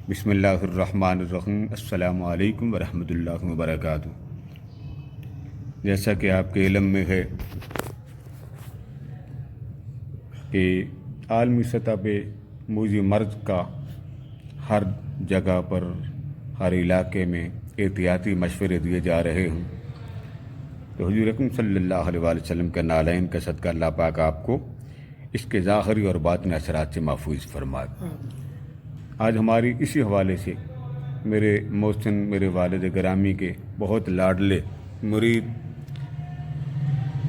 بسم اللہ الرحمن الرحیم۔ السلام علیکم ورحمۃ اللہ وبرکاتہ۔ جیسا کہ آپ کے علم میں ہے کہ عالمی سطح پہ موذی مرض کا ہر جگہ پر، ہر علاقے میں احتیاطی مشورے دیے جا رہے ہیں، تو حضور اکرم صلی اللہ علیہ وآلہ وسلم کے نالین کا صدقہ اللہ پاک آپ کو اس کے ظاہری اور باطنی اثرات سے محفوظ فرمائے۔ آج ہماری اسی حوالے سے میرے محسن، میرے والد گرامی کے بہت لاڈلے مرید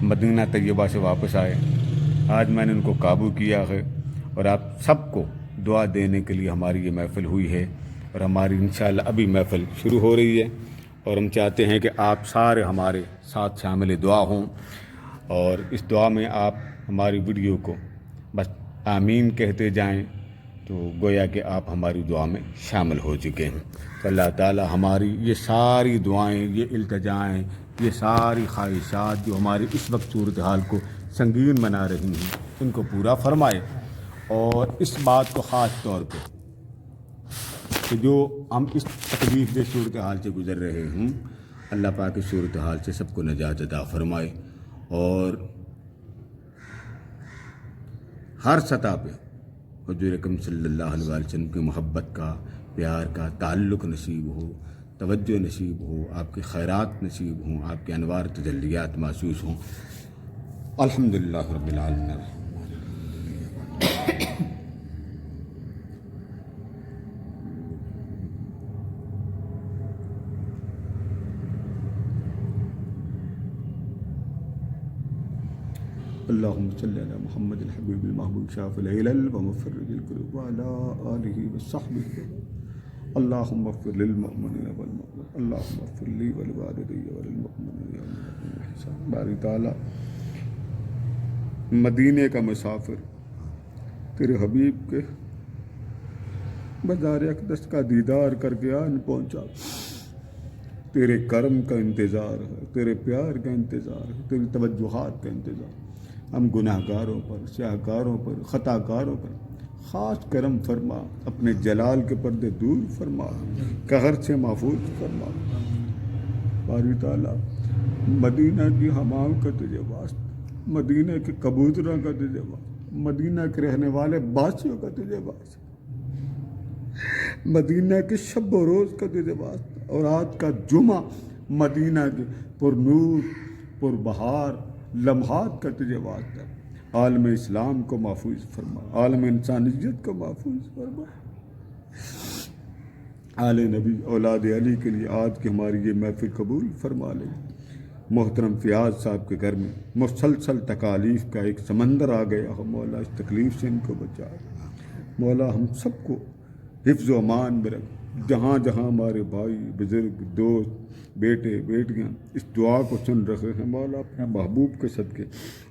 مدینہ طیبہ سے واپس آئے۔ آج میں نے ان کو قابو کیا ہے اور آپ سب کو دعا دینے کے لیے ہماری یہ محفل ہوئی ہے، اور ہماری انشاءاللہ ابھی محفل شروع ہو رہی ہے، اور ہم چاہتے ہیں کہ آپ سارے ہمارے ساتھ شامل دعا ہوں، اور اس دعا میں آپ ہماری ویڈیو کو بس آمین کہتے جائیں، تو گویا کہ آپ ہماری دعا میں شامل ہو چکے ہیں۔ تو اللہ تعالی ہماری یہ ساری دعائیں، یہ التجائیں، یہ ساری خواہشات جو ہماری اس وقت صورتحال کو سنگین بنا رہی ہیں، ان کو پورا فرمائے، اور اس بات کو خاص طور پہ کہ جو ہم اس تکلیف دہ صورتحال سے گزر رہے ہیں، اللہ پاک اس صورتحال سے سب کو نجات عطا فرمائے، اور ہر سطح پہ حضور اکرم صلی اللہ علیہ وسلم کی محبت کا، پیار کا تعلق نصیب ہو، توجہ نصیب ہو، آپ کے خیرات نصیب ہوں، آپ کے انوار تجلیات محسوس ہوں۔ الحمدللہ رب العالمین۔ اللہم صلی علی محمد الحبیب المحبوب شافی العلل ومفرج القلوب وعلی آلہ وصحبہ۔ اللہم اغفر للمؤمنین والمؤمنات، اللہم اغفر لی ولوالدی وللمؤمنین یوم یقوم الحساب۔ باری تعالیٰ مدینے کا مسافر تیرے حبیب کے بازار اقدس کا دیدار کر کے آن پہنچا، تیرے کرم کا انتظار ہے، تیرے پیار کا انتظار ہے، تیری توجہات کا انتظار ہے۔ ہم گناہ گاروں پر، سیاہ کاروں پر، خطا کاروں پر خاص کرم فرما، اپنے جلال کے پردے دور فرما، قہر سے محفوظ فرما۔ باری تعالیٰ مدینہ کی ہواؤں کا تجھے واسطہ، مدینہ کے کبوتروں کا تجھے واسطہ، مدینہ کے رہنے والے باسیوں کا تجھے واسطہ، مدینہ کے شب و روز کا تجھے واسطہ، اور آج کا جمعہ مدینہ کے پر نور پر بہار لمحات کا تجھے واسطہ۔ عالم اسلام کو محفوظ فرما، عالم انسانیت کو محفوظ فرما۔ آل نبی اولاد علی کے لیے آج کی ہماری یہ محفل قبول فرما لے۔ محترم فیاض صاحب کے گھر میں مسلسل تکالیف کا ایک سمندر آ گیا ہو، مولا اس تکلیف سے ان کو بچا۔ مولا ہم سب کو حفظ و امان میں رکھ۔ جہاں جہاں ہمارے بھائی، بزرگ، دوست، بیٹے بیٹیاں اس دعا کو سن رہے ہیں، مولا اپنے محبوب کے صدقے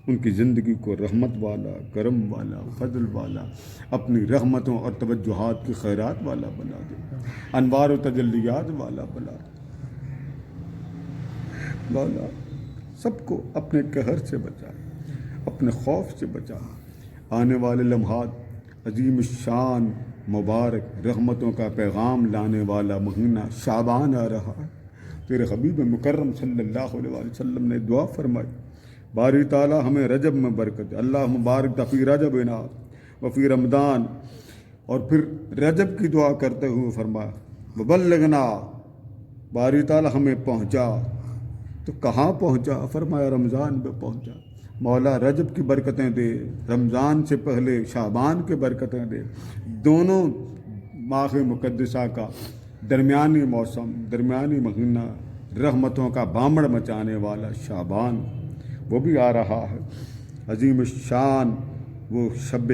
ان کی زندگی کو رحمت والا، کرم والا، فضل والا، اپنی رحمتوں اور توجہات کی خیرات والا بنا دے، انوار و تجلیات والا بنا دے۔ مولا سب کو اپنے قہر سے بچا، اپنے خوف سے بچا۔ آنے والے لمحات عظیم الشان، مبارک، رحمتوں کا پیغام لانے والا مہینہ شعبان آ رہا ہے۔ تیرے حبیب مکرم صلی اللہ علیہ وآلہ وسلم نے دعا فرمائی، باری تعالیٰ ہمیں رجب میں برکت دے، اللہ مبارک فی رجبنا وفی رمضان، اور پھر رجب کی دعا کرتے ہوئے فرمایا وبلغنا، باری تعالیٰ ہمیں پہنچا۔ تو کہاں پہنچا؟ فرمایا رمضان میں پہنچا۔ مولا رجب کی برکتیں دے، رمضان سے پہلے شعبان کی برکتیں دے، دونوں ماہ مقدسہ کا درمیانی موسم، درمیانی مہینہ، رحمتوں کا بامڑ مچانے والا شعبان وہ بھی آ رہا ہے۔ عظیم الشان وہ شب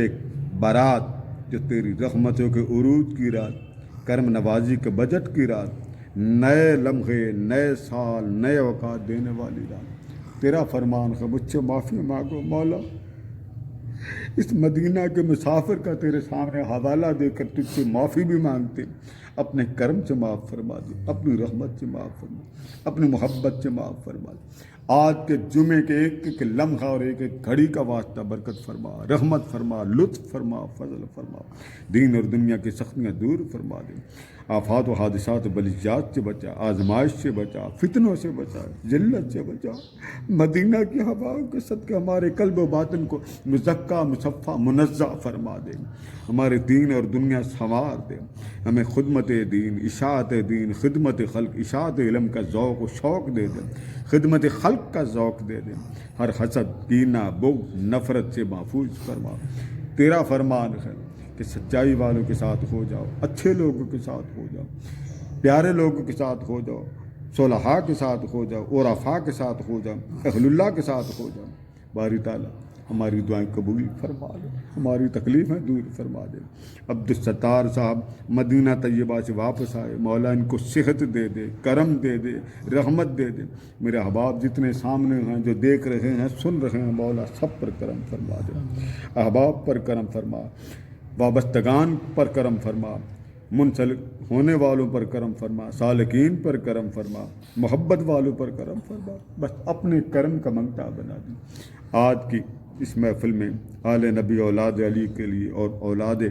برات جو تیری رحمتوں کے عروج کی رات، کرم نوازی کے بجٹ کی رات، نئے لمحے، نئے سال، نئے اوقات دینے والی رات، تیرا فرمان ہے، مجھ سے معافی مانگو مولا، اس مدینہ کے مسافر کا تیرے سامنے حوالہ دے کر تجھ سے معافی بھی مانگتے اپنے کرم سے معاف فرما دے، اپنی رحمت سے معاف فرما، اپنی محبت سے معاف فرما دے۔ آج کے جمعے کے ایک ایک لمحہ اور ایک ایک گھڑی کا واسطہ برکت فرما، رحمت فرما، لطف فرما، فضل فرما، دین اور دنیا کی سختیاں دور فرما دے، آفات و حادثات و بلیات سے بچا، آزمائش سے بچا، فتنوں سے بچا، ذلت سے بچا۔ مدینہ کی ہواؤں کے صدقے ہمارے قلب و باطن کو مزکا، مصفا، منزہ فرما دے، ہمارے دین اور دنیا سنوار دے، ہمیں خدمت دین، اشاعت دین، خدمت خلق، اشاعت علم کا ذوق و شوق دے دے، خدمت خلق کا ذوق دے دے، ہر حسد، کینہ، بغض، نفرت سے محفوظ فرما۔ تیرا فرمان ہے کہ سچائی والوں کے ساتھ ہو جاؤ، اچھے لوگوں کے ساتھ ہو جاؤ، پیارے لوگوں کے ساتھ ہو جاؤ، صلحاء کے ساتھ ہو جاؤ، عرفاء کے ساتھ ہو جاؤ، اہل اللہ کے ساتھ ہو جاؤ۔ باری تعالیٰ ہماری دعائیں قبول فرما دے، ہماری تکلیفیں دور فرما دے۔ عبدالستار صاحب مدینہ طیبہ سے واپس آئے، مولا ان کو صحت دے دے، کرم دے دے، رحمت دے دے۔ میرے احباب جتنے سامنے ہیں، جو دیکھ رہے ہیں، سن رہے ہیں، مولا سب پر کرم فرما دے، احباب پر کرم فرما، وابستگان پر کرم فرما، منسلک ہونے والوں پر کرم فرما، سالکین پر کرم فرما، محبت والوں پر کرم فرما، بس اپنے کرم کا منگتا بنا دی۔ آج کی اس محفل میں آل نبی اولاد علی کے لیے اور اولاد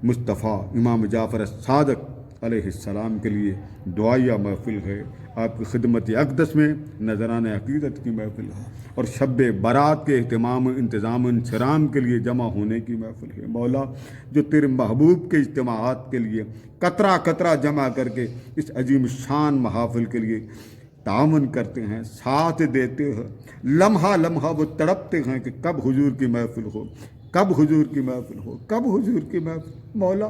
مصطفیٰ امام جعفر الصادق علیہ السلام کے لیے دعائیہ محفل ہے۔ آپ کی خدمت اقدس میں نذران عقیدت کی محفل ہے اور شب برات کے اہتمام، انتظام، انصرام کے لیے جمع ہونے کی محفل ہے۔ مولا جو تیرے محبوب کے اجتماعات کے لیے قطرہ قطرہ جمع کر کے اس عظیم شان محافل کے لیے تعاون کرتے ہیں، ساتھ دیتے ہیں، لمحہ لمحہ وہ تڑپتے ہیں کہ کب حضور کی محفل ہو، کب حضور کی محفل ہو، کب حضور کی محفل۔ مولا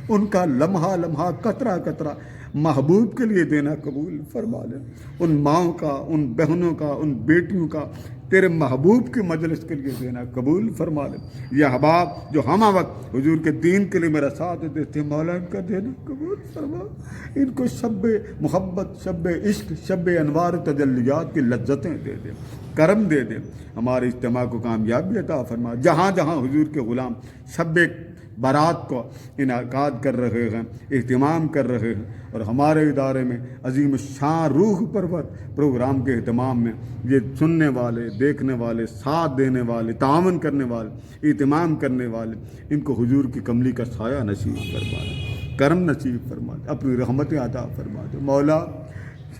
ان کا لمحہ لمحہ قطرہ قطرہ محبوب کے لیے دینا قبول فرما لے، ان ماؤں کا، ان بہنوں کا، ان بیٹیوں کا تیرے محبوب کی مجلس کے لیے دینا قبول فرما لے۔ یہ احباب جو ہمہ وقت حضور کے دین کے لیے میرا ساتھ دیتے ہیں، مولا ان کا دینا قبول فرما، ان کو شب محبت، شب عشق، شب انوار تجلیات کی لذتیں دے دے، کرم دے دے، ہمارے اجتماع کو کامیابی عطا فرما۔ جہاں جہاں حضور کے غلام شب برات کو انعقاد کر رہے ہیں، اہتمام کر رہے ہیں، اور ہمارے ادارے میں عظیم شان روح پرور پروگرام کے اہتمام میں یہ سننے والے، دیکھنے والے، ساتھ دینے والے، تعاون کرنے والے، اہتمام کرنے والے، ان کو حضور کی کملی کا سایہ نصیب فرما دے، کرم نصیب فرما دے، اپنی رحمت عطا فرما دے۔ مولا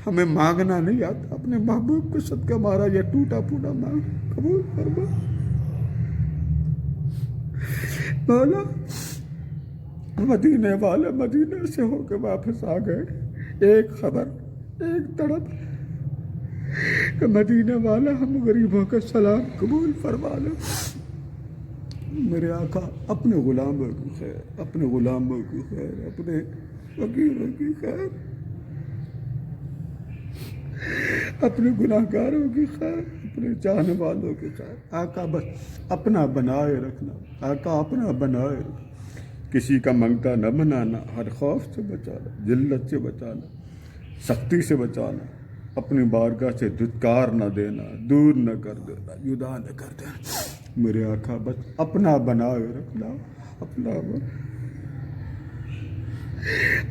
ہمیں مانگنا نہیں آتا، اپنے محبوب کو صدقہ ہمارا یہ ٹوٹا پھوٹا مانگ قبول فرما۔ مولا مدینے والے مدینے سے ہو کے واپس آ گئے، ایک خبر، ایک تڑپ کہ مدینے والا ہم غریبوں کا سلام قبول فرما لے۔ میرے آقا اپنے غلاموں کی خیر، اپنے غلاموں کی خیر، اپنے فقیروں کی خیر، اپنے گناہ گاروں کی خیر، اپنے چاہنے والوں کی خیر، آقا بس اپنا بنائے رکھنا، آقا اپنا بنائے رکھنا، کسی کا منگتا نہ بنانا، ہر خوف سے بچانا، ذلت سے بچانا، سختی سے بچانا، اپنی بارگاہ سے دھتکار نہ دینا، دور نہ کر دینا، جدا نہ کر دینا۔ میرے آقا بس اپنا بنائے رکھنا، اپنا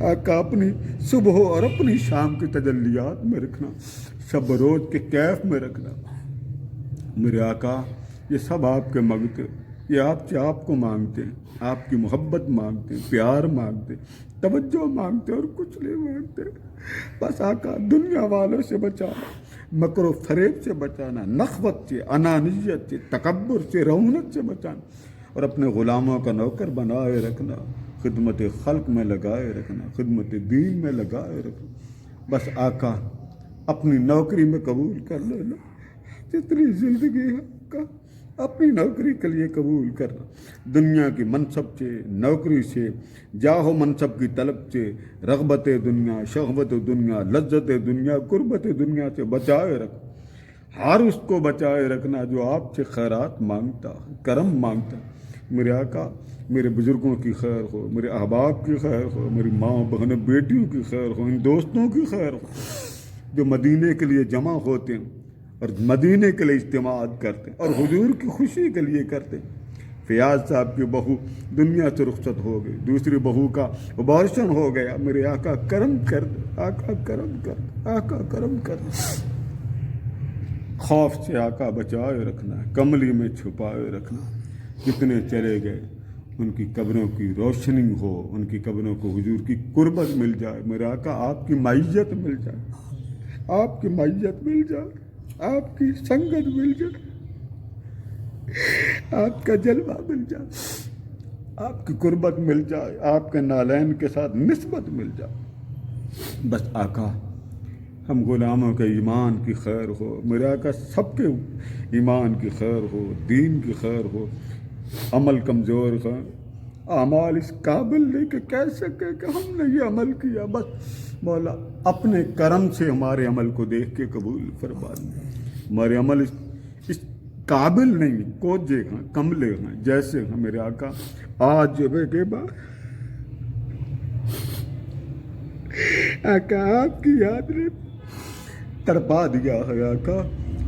آقا اپنی صبح اور اپنی شام کی تجلیات میں رکھنا، شب روز کے کیف میں رکھنا۔ میرے آقا یہ سب آپ کے منگتے، یہ آپ سے آپ کو مانگتے ہیں، آپ کی محبت مانگتے ہیں، پیار مانگتے ہیں، توجہ مانگتے ہیں، اور کچھ نہیں مانگتے۔ بس آقا دنیا والوں سے بچانا، مکر و فریب سے بچانا، نخوت سے، انانیت سے، تکبر سے، رعونت سے بچانا، اور اپنے غلاموں کا نوکر بنائے رکھنا، خدمت خلق میں لگائے رکھنا، خدمت دین میں لگائے رکھنا۔ بس آقا اپنی نوکری میں قبول کر لینا، جتنی زندگی ہے آقا اپنی نوکری کے لیے قبول کرنا، دنیا کی منصب سے، نوکری سے، جاہ و منصب کی طلب سے، رغبت دنیا، شہوت دنیا، لذت دنیا، قربت دنیا سے بچائے رکھنا، ہر اس کو بچائے رکھنا جو آپ سے خیرات مانگتا، کرم مانگتا۔ میرے آقا میرے بزرگوں کی خیر ہو، میرے احباب کی خیر ہو، میری ماں بہنوں بیٹیوں کی خیر ہو، ان دوستوں کی خیر ہو جو مدینے کے لیے جمع ہوتے ہیں اور مدینے کے لیے اجتماعات کرتے ہیں اور حضور کی خوشی کے لیے کرتے ہیں۔ فیاض صاحب کی بہو دنیا سے رخصت ہو گئی، دوسری بہو کا ابارشن ہو گیا، میرے آقا کرم کر دے، آقا کرم کر دے، آقا کرم کر دے۔ خوف سے آقا بچائے رکھنا، کملی میں چھپائے رکھنا، جتنے چلے گئے ان کی قبروں کی روشنی ہو، ان کی قبروں کو حضور کی قربت مل جائے، میرے آقا آپ کی معیت مل جائے، آپ کی معیت مل جائے، آپ کی سنگت مل جائے، آپ کا جلوہ مل جائے، آپ کی قربت مل جائے، آپ کے نالین کے ساتھ نسبت مل جائے۔ بس آقا ہم غلاموں کے ایمان کی خیر ہو، میرے آقا سب کے ایمان کی خیر ہو، دین کی خیر ہو، عمل کمزور ہے، اعمال اس قابل نہیں کہ کہہ سکے کہ ہم نے یہ عمل کیا، بس مولا اپنے کرم سے ہمارے عمل کو دیکھ کے قبول فرما لیں۔ ہمارے عمل اس قابل نہیں، کوجے ہیں، کملے ہیں، جیسے ہیں میرے آقا آج جبے کے بعد آقا آپ کی یاد نے تڑپا دیا ہے، آقا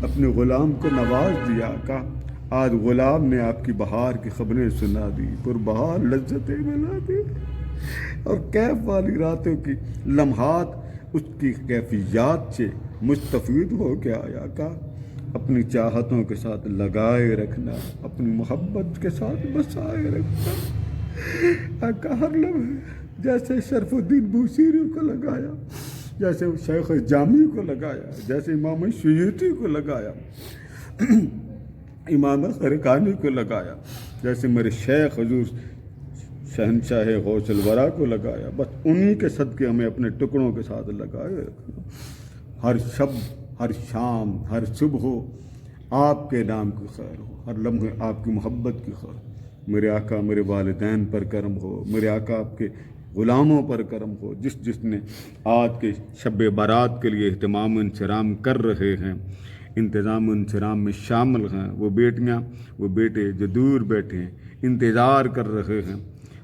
اپنے غلام کو نواز دیا، آقا آج غلام نے آپ کی بہار کی خبریں سنا دی، پر بہار لذتیں ملا دی، اور کیف والی راتوں کی لمحات اس کی کیفیات سے مستفید ہو کے آیا، آقا اپنی چاہتوں کے ساتھ لگائے رکھنا، اپنی محبت کے ساتھ بسائے رکھنا، آقا ہر لمحے جیسے شرف الدین بوصیری کو لگایا، جیسے شیخ جامی کو لگایا، جیسے امام سیوطی کو لگایا، امام خرقانی کو لگایا، جیسے میرے شیخ حضور شہنشاہ غوث الورا کو لگایا، بس انہی کے صدقے ہمیں اپنے ٹکڑوں کے ساتھ لگائے رکھنا۔ ہر شب، ہر شام، ہر صبح ہو آپ کے نام کی خیر ہو، ہر لمحے آپ کی محبت کی خیر، میرے آقا میرے والدین پر کرم ہو، میرے آقا آپ کے غلاموں پر کرم ہو، جس نے آج کے شب برات کے لیے اہتمام و انصرام کر رہے ہیں، انتظام و انصرام میں شامل ہیں، وہ بیٹیاں وہ بیٹے جو دور بیٹھے ہیں انتظار کر رہے ہیں،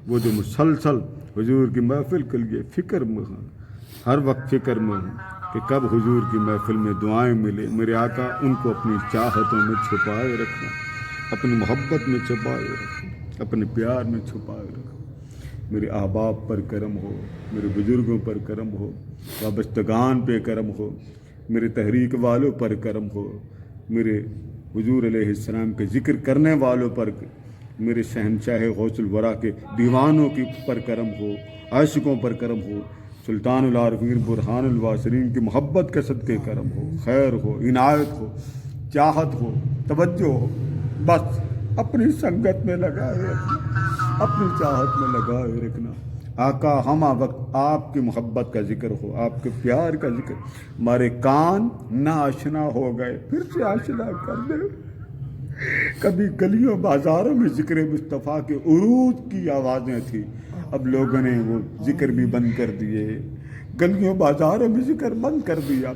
وہ جو مسلسل حضور کی محفل کے لیے فکر میں ہیں، ہر وقت فکر میں ہیں کہ کب حضور کی محفل میں دعائیں ملے، میرے آقا ان کو اپنی چاہتوں میں چھپائے رکھنا، اپنی محبت میں چھپائے رکھنا، اپنے پیار میں چھپائے رکھنا۔ میرے احباب پر کرم ہو، میرے بزرگوں پر کرم ہو، وابستگان پہ کرم ہو، میرے تحریک والوں پر کرم ہو، میرے حضور علیہ السلام کے ذکر کرنے والوں پر، میرے شہنشاہ غوث الورا کے دیوانوں کی پر کرم ہو، عاشقوں پر کرم ہو، سلطان العارفین برہان الواصلین کی محبت کے صدقے کرم ہو، خیر ہو، عنایت ہو، چاہت ہو، توجہ ہو، بس اپنی سنگت میں لگائے رکھنا، اپنی چاہت میں لگائے رکھنا۔ آقا ہمہ وقت آپ کی محبت کا ذکر ہو، آپ کے پیار کا ذکر، ہمارے کان نہ آشنا ہو گئے پھر سے آشنا کر دے۔ کبھی گلیوں بازاروں میں ذکر مصطفیٰ کے عروج کی آوازیں تھیں، اب لوگوں نے وہ ذکر بھی بند کر دیے، گلیوں بازاروں میں ذکر بند کر دیا،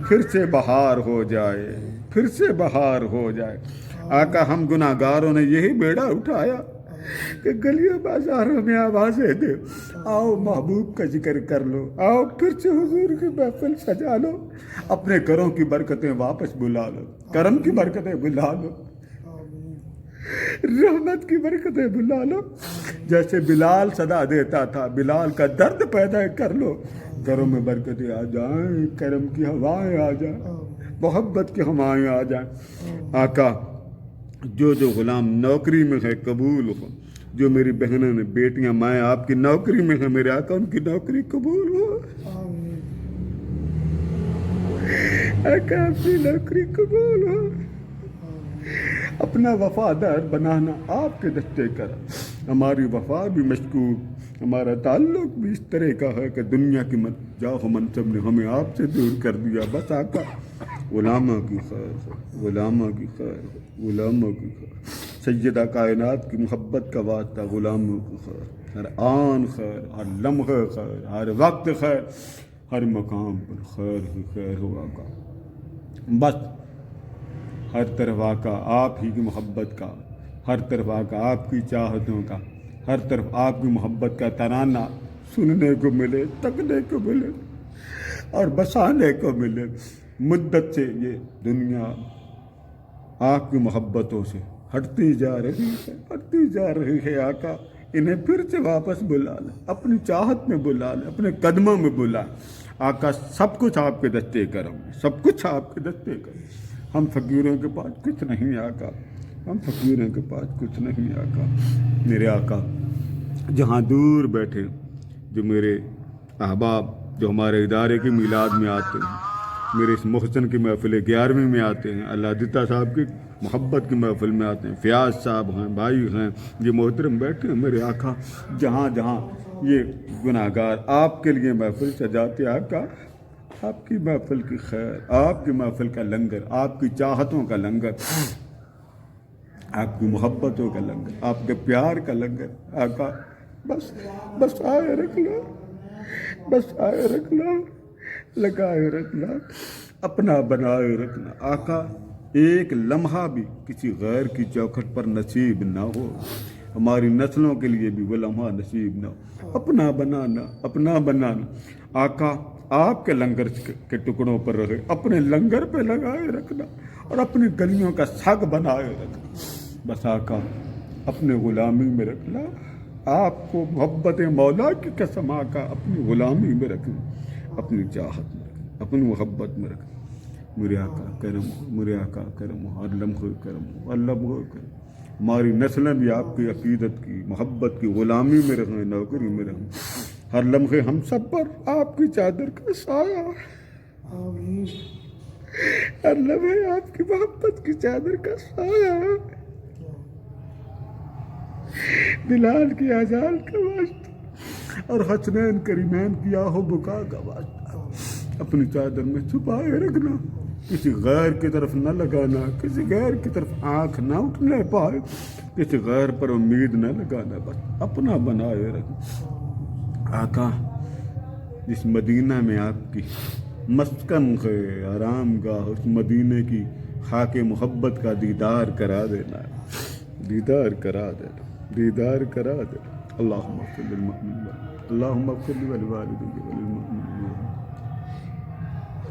پھر سے بہار ہو جائے، پھر سے بہار ہو جائے۔ آقا ہم گناہ گاروں نے یہی بیڑا اٹھایا کہ گلیوں بازاروں میں آوازیں دے، آؤ محبوب کا ذکر کر لو، آؤ پھر سے حضور کی محفل سجا لو، اپنے گھروں کی برکتیں واپس بلا لو، کرم کی برکتیں بلا لو، رحمت کی برکتیں بلا لو، جیسے بلال صدا دیتا تھا، بلال کا درد پیدا کر لو، گھروں میں برکتیں آ جائیں، کرم کی ہوائیں آ جائیں، محبت کی ہوائیں آ جائیں۔ آقا جو غلام نوکری میں ہے قبول ہو، جو میری بہنوں نے بیٹیاں مائیں آپ کی نوکری میں ہیں، میرے آقا ان کی نوکری قبول ہو، آقا آپ کی نوکری قبول ہو۔ اپنا وفادار بنانا آپ کے دستے کر، ہماری وفا بھی مشکوک، ہمارا تعلق بھی اس طرح کا ہے کہ دنیا کی جاہ و منصب نے ہمیں آپ سے دور کر دیا، بس آقا غلاموں کی خیر ہو، غلاموں کی خیر ہو، غلاموں کی خیر، سیدہ کائنات کی محبت کا واسطہ، غلاموں کی خیر، ہر آن خیر، ہر لمحہ خیر، ہر وقت خیر، ہر مقام پر خیر ہی خیر ہو آقا۔ بس ہر طرف آقا آپ ہی کی محبت کا، ہر طرف آقا آپ کی چاہتوں کا، ہر طرف آپ کی محبت کا ترانہ سننے کو ملے، تکنے کو ملے اور بسانے کو ملے۔ مدت سے یہ دنیا آپ کی محبتوں سے ہٹتی جا رہی ہے آقا، انہیں پھر سے واپس بلا لیں، اپنی چاہت میں بلا لیں، اپنے قدموں میں بلا لیں۔ آقا سب کچھ آپ کے دستے کرم، سب کچھ آپ کے دستے کرم، ہم فقیروں کے پاس کچھ نہیں آقا، ہم فقیروں کے پاس کچھ نہیں آقا۔ میرے آقا جہاں دور بیٹھے جو میرے احباب جو ہمارے ادارے کی میلاد میں آتے ہیں، میرے اس محسن کی محفل 11ویں میں آتے ہیں، اللہ دتا صاحب کی محبت کی محفل میں آتے ہیں، فیاض صاحب ہیں، بھائی ہیں، یہ محترم بیٹھے ہیں، میرے آقا جہاں جہاں یہ گناہ گار آپ کے لیے محفل سجاتے، آقا آپ کی محفل کی خیر، آپ کی محفل کا لنگر، آپ کی چاہتوں کا لنگر، آپ کی محبتوں کا لنگر، آپ کے پیار کا لنگر آقا بس آئے رکھ لو، بس آئے رکھ لو، لگائے رکھنا، اپنا بنائے رکھنا آقا۔ ایک لمحہ بھی کسی غیر کی چوکھٹ پر نصیب نہ ہو، ہماری نسلوں کے لیے بھی وہ لمحہ نصیب نہ ہو، اپنا بنانا آقا آپ کے لنگر کے ٹکڑوں پر رہے، اپنے لنگر پہ لگائے رکھنا اور اپنی گلیوں کا سگ بنائے رکھنا، بس آقا اپنے غلامی میں رکھنا، آپ کو محبت مولا کی قسم آقا اپنی غلامی میں رکھنا، اپنی چاہت میں رکھنا، اپنی محبت میں رکھنا۔ میرے آقا کرم ہو، میرے آقا کرم ہو، ہر لمحے کرم ہو، ہر لمحے کرم ہو، ہماری نسلیں بھی آپ کی عقیدت کی محبت کی غلامی میں رہیں، نوکری میں رہیں، ہر لمحے ہم سب پر آپ کی چادر کا سایہ، ہر لمحے آپ کی محبت کی چادر کا سایہ، بلال کی اذان کا واسطہ اور حسنین کریمین کی آہ و بکا کا واسطہ اپنی چادر میں چھپائے رکھنا، کسی غیر کی طرف نہ لگانا، کسی غیر کی طرف آنکھ نہ اٹھنے پائے، کسی غیر پر امید نہ لگانا، بس اپنا بنائے رکھنا آقا۔ جس مدینہ میں آپ کی مسکن ہے، آرام گاہ، اس مدینے کی خاک محبت کا دیدار کرا دینا، دیدار کرا دینا، دیدار کرا دینا۔ اللہم اغفر للمؤمنین، اللہم اغفر لوالدیک وللمؤمنین،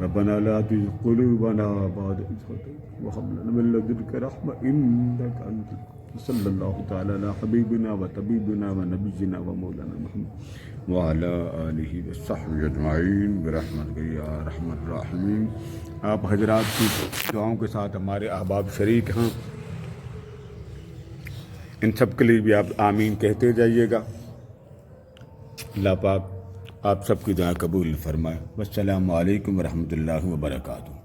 ربنا لا تزغ قلوبنا بعد إذ هديتنا وهب لنا من لدنك رحمة إنك أنت الوهاب۔ صلی اللہ تعالی علی حبیبنا و طبیبنا و نبینا و مولانا محمد وعلی آلہ وصحبہ اجمعین برحمتک یا ارحم الراحمین۔ آپ حضرات کی دعاؤں کے ساتھ ہمارے احباب شریک ہیں، ان سب کے لیے بھی آپ آمین کہتے جائیے گا۔ اللہ پاک آپ سب کی دعا قبول فرمائے۔ والسلام علیکم ورحمۃ اللہ وبرکاتہ۔